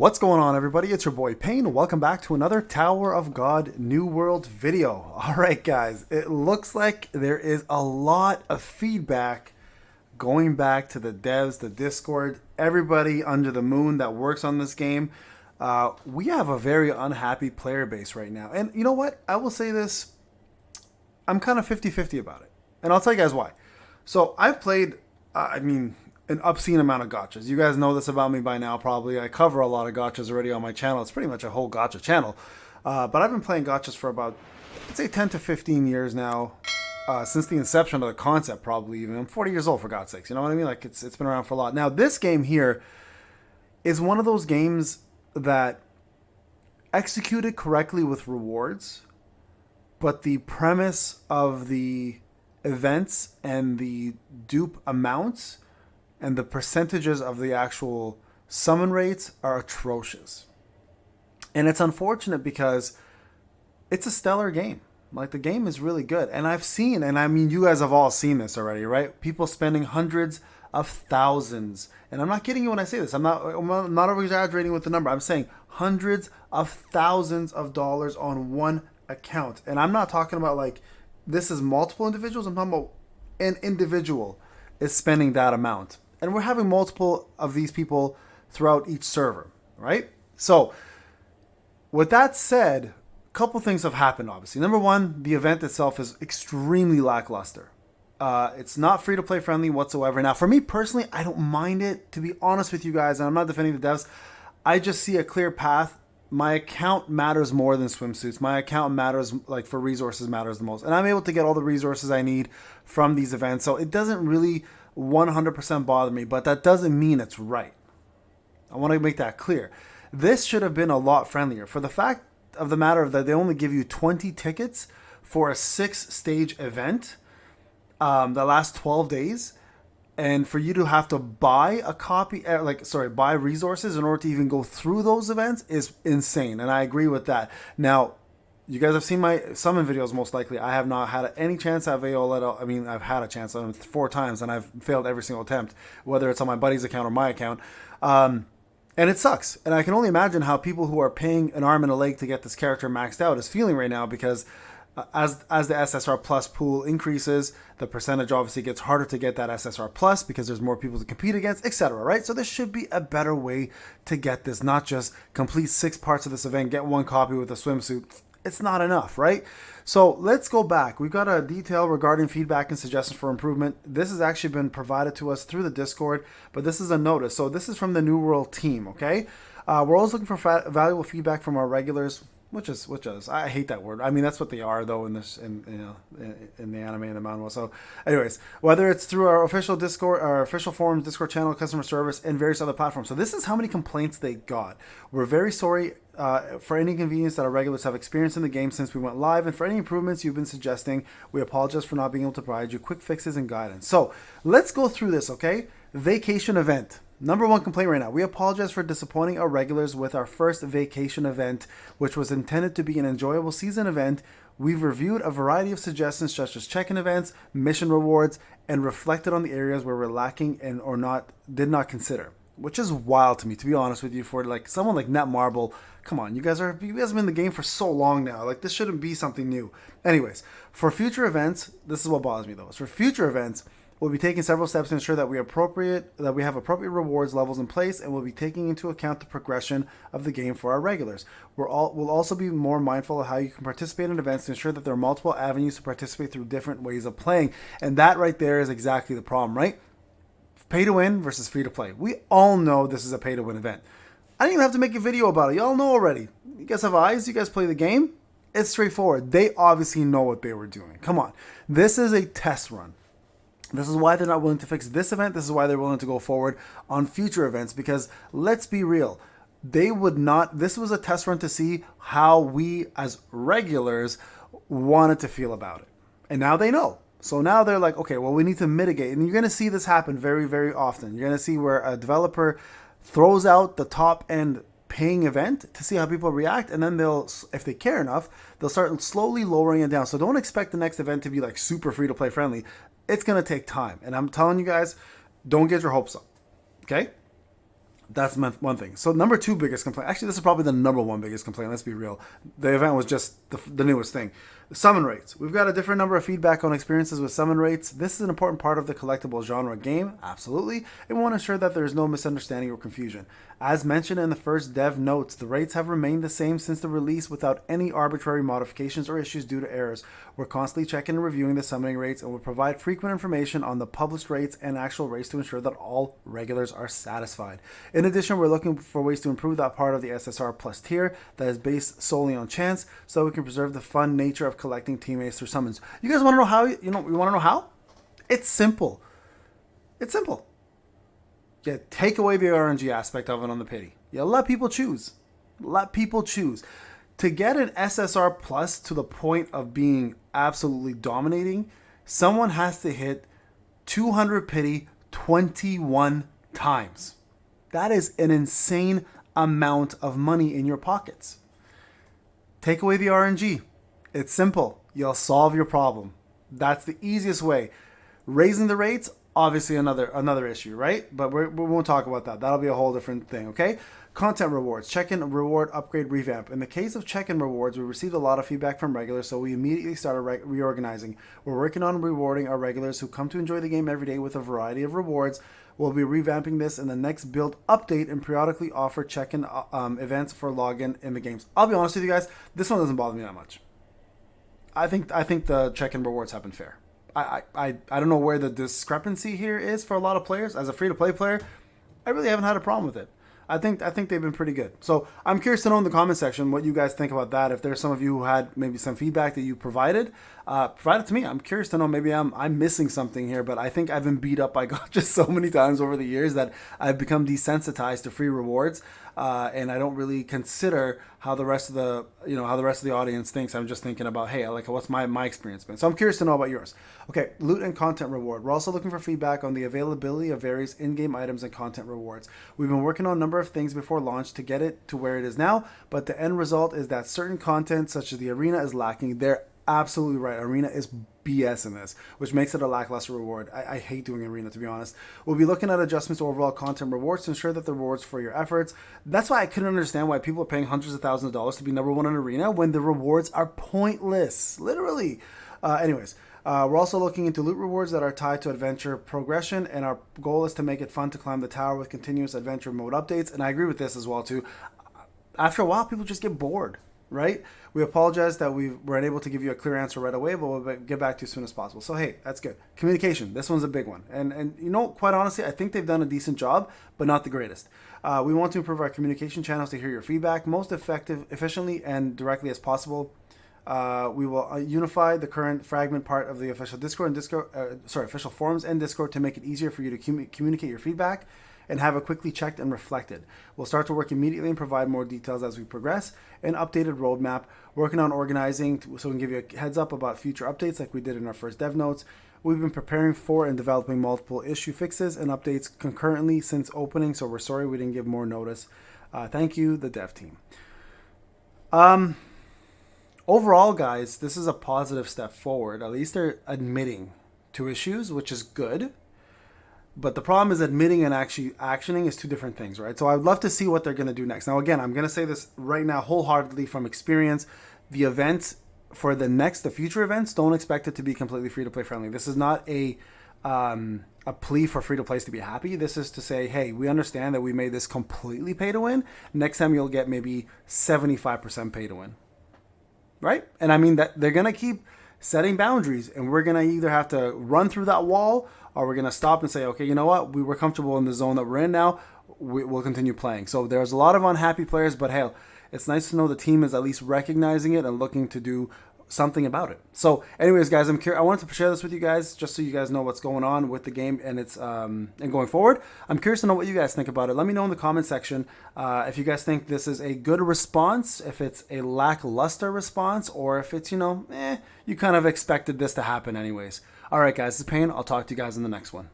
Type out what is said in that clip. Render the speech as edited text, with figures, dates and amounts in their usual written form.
What's going on, everybody? It's your boy Payne. Welcome back to another Tower of God New World video. All right, guys, it looks like there is a lot of feedback going back to the devs, the Discord, everybody under the moon that works on this game. We have a very unhappy player base right now. And you know what? I will say this. I'm kind of 50-50 about it. And I'll tell you guys why. So I've played, an obscene amount of gachas. You guys know this about me by now, probably. I cover a lot of gachas already on my channel. It's pretty much a whole gacha channel. But I've been playing gachas for about, I'd say 10 to 15 years now. Since the inception of the concept, probably even. I'm 40 years old, for God's sakes. You know what I mean? Like, it's been around for a lot. Now, this game here is one of those games that executed correctly with rewards, but the premise of the events and the dupe amounts and the percentages of the actual summon rates are atrocious. And it's unfortunate because it's a stellar game. Like, the game is really good. And I've seen, and I mean, you guys have all seen this already, right? People spending hundreds of thousands. And I'm not kidding you when I say this. I'm not over-exaggerating with the number. I'm saying hundreds of thousands of dollars on one account. And I'm not talking about, like, this is multiple individuals. I'm talking about an individual is spending that amount. And we're having multiple of these people throughout each server, right? So, with that said, a couple things have happened, obviously. Number one, the event itself is extremely lackluster. It's not free-to-play friendly whatsoever. Now, for me personally, I don't mind it, to be honest with you guys, and I'm not defending the devs. I just see a clear path. My account matters more than swimsuits. My account matters, like, for resources matters the most. And I'm able to get all the resources I need from these events. So it doesn't really 100% bother me, but that doesn't mean it's right. I want to make that clear. This should have been a lot friendlier. For the fact of the matter that they only give you 20 tickets for a 6-stage event, the last 12 days, and for you to have to buy a copy, buy resources in order to even go through those events is insane. And I agree with that. Now, you guys have seen my summon videos, most likely. I have not had any chance at Viola. I mean, I've had a chance 4 times, and I've failed every single attempt, whether it's on my buddy's account or my account. And it sucks. And I can only imagine how people who are paying an arm and a leg to get this character maxed out is feeling right now, because as the SSR Plus pool increases, the percentage obviously gets harder to get that SSR Plus because there's more people to compete against, etc. Right? So there should be a better way to get this, not just complete 6 parts of this event, get 1 copy with a swimsuit. It's not enough, right? So let's go back. We've got a detail regarding feedback and suggestions for improvement. This has actually been provided to us through the Discord, but this is a notice. So this is from the New World team, okay? We're always looking for valuable feedback from our regulars, which is I hate that word. I mean, that's what they are, though, in the anime and the manga. So anyways, whether it's through our official Discord, our official forums, Discord channel, customer service, and various other platforms. So this is how many complaints they got. We're very sorry for any inconvenience that our regulars have experienced in the game since we went live, and for any improvements you've been suggesting. We apologize for not being able to provide you quick fixes and guidance. So let's go through this, okay? Vacation event. Number 1 complaint right now. We apologize for disappointing our regulars with our first vacation event, which was intended to be an enjoyable season event. We've reviewed a variety of suggestions such as check-in events, mission rewards, and reflected on the areas where we're lacking and did not consider. Which is wild to me, to be honest with you, for like someone like Netmarble. Come on, you guys have been in the game for so long now. Like, this shouldn't be something new. Anyways, for future events, this is what bothers me though. For future events, we'll be taking several steps to ensure that we have appropriate rewards levels in place, and we'll be taking into account the progression of the game for our regulars. We'll also be more mindful of how you can participate in events to ensure that there are multiple avenues to participate through different ways of playing. And that right there is exactly the problem, right? Pay to win versus free to play. We all know this is a pay to win event. I didn't even have to make a video about it. Y'all know already. You guys have eyes. You guys play the game. It's straightforward. They obviously know what they were doing. Come on. This is a test run. This is why they're not willing to fix this event. This is why they're willing to go forward on future events, because let's be real. They would not. This was a test run to see how we as regulars wanted to feel about it. And now they know. So now they're like, okay, well, we need to mitigate. And you're going to see this happen very, very often. You're going to see where a developer throws out the top end paying event to see how people react. And then they'll, if they care enough, they'll start slowly lowering it down. So don't expect the next event to be like super free to play friendly. It's going to take time. And I'm telling you guys, don't get your hopes up. Okay? That's one thing. So number two biggest complaint. Actually, this is probably the number one biggest complaint. Let's be real. The event was just the newest thing. The summon rates. We've got a different number of feedback on experiences with summon rates. This is an important part of the collectible genre game, absolutely, and we want to ensure that there is no misunderstanding or confusion. As mentioned in the first dev notes, the rates have remained the same since the release without any arbitrary modifications or issues due to errors. We're constantly checking and reviewing the summoning rates and will provide frequent information on the published rates and actual rates to ensure that all regulars are satisfied. In addition, we're looking for ways to improve that part of the SSR Plus tier that is based solely on chance, so we can preserve the fun nature of collecting teammates through summons. You guys want to know how? You want to know how? It's simple. It's simple. You take away the RNG aspect of it on the pity. You let people choose. Let people choose. To get an SSR Plus to the point of being absolutely dominating, someone has to hit 200 pity 21 times. That is an insane amount of money in your pockets. Take away the RNG. It's simple. You'll solve your problem. That's the easiest way. Raising the rates, obviously another issue, right? But we won't talk about that. That'll be a whole different thing, okay? Content rewards, check-in, reward, upgrade, revamp. In the case of check-in rewards, we received a lot of feedback from regulars, so we immediately started reorganizing. We're working on rewarding our regulars who come to enjoy the game every day with a variety of rewards. We'll be revamping this in the next build update and periodically offer check-in events for login in the games. I'll be honest with you guys, this one doesn't bother me that much. I think the check-in rewards have been fair. I don't know where the discrepancy here is for a lot of players. As a free-to-play player, I really haven't had a problem with it. I think they've been pretty good. So I'm curious to know in the comment section what you guys think about that. If there's some of you who had maybe some feedback that you provided, provide it to me. I'm curious to know. Maybe I'm missing something here, but I think I've been beat up by God just so many times over the years that I've become desensitized to free rewards, and I don't really consider how the rest of the audience thinks. I'm just thinking about, hey, like, what's my experience been? So I'm curious to know about yours. Okay, loot and content reward. We're also looking for feedback on the availability of various in-game items and content rewards. We've been working on a number of things before launch to get it to where it is now, but the end result is that certain content, such as the arena, is lacking. They're absolutely right. Arena is BS in this, which makes it a lackluster reward. I hate doing arena, to be honest. We'll be looking at adjustments to overall content rewards to ensure that the rewards for your efforts. That's why I couldn't understand why people are paying hundreds of thousands of dollars to be number one in arena when the rewards are pointless, literally. We're also looking into loot rewards that are tied to adventure progression, and our goal is to make it fun to climb the tower with continuous adventure mode updates. And I agree with this as well too. After a while, people just get bored, right? We apologize that we weren't able to give you a clear answer right away, but we'll get back to you as soon as possible. So hey, that's good. Communication, this one's a big one. And quite honestly, I think they've done a decent job, but not the greatest. We want to improve our communication channels to hear your feedback most efficiently and directly as possible. We will unify the current fragment part of the official official forums and Discord to make it easier for you to communicate your feedback and have it quickly checked and reflected. We'll start to work immediately and provide more details as we progress. An updated roadmap, working on organizing so we can give you a heads up about future updates like we did in our first dev notes. We've been preparing for and developing multiple issue fixes and updates concurrently since opening, so we're sorry we didn't give more notice. Thank you, the dev team. Overall, guys, this is a positive step forward. At least they're admitting to issues, which is good. But the problem is admitting and actually actioning is two different things, right? So I'd love to see what they're going to do next. Now, again, I'm going to say this right now wholeheartedly from experience. The events for the future events, don't expect it to be completely free-to-play friendly. This is not a plea for free-to-plays to be happy. This is to say, hey, we understand that we made this completely pay-to-win. Next time you'll get maybe 75% pay-to-win, right? And I mean that they're going to keep setting boundaries, and we're going to either have to run through that wall or we're going to stop and say, okay, you know what? We were comfortable in the zone that we're in now. We'll continue playing. So there's a lot of unhappy players, but hell, it's nice to know the team is at least recognizing it and looking to do something about it. So anyways, guys, I wanted to share this with you guys just so you guys know what's going on with the game and it's and going forward. I'm curious to know what you guys think about it. Let me know in the comment section if you guys think this is a good response, if it's a lackluster response, or if it's, you kind of expected this to happen anyways. All right, guys, this is Payne. I'll talk to you guys in the next one.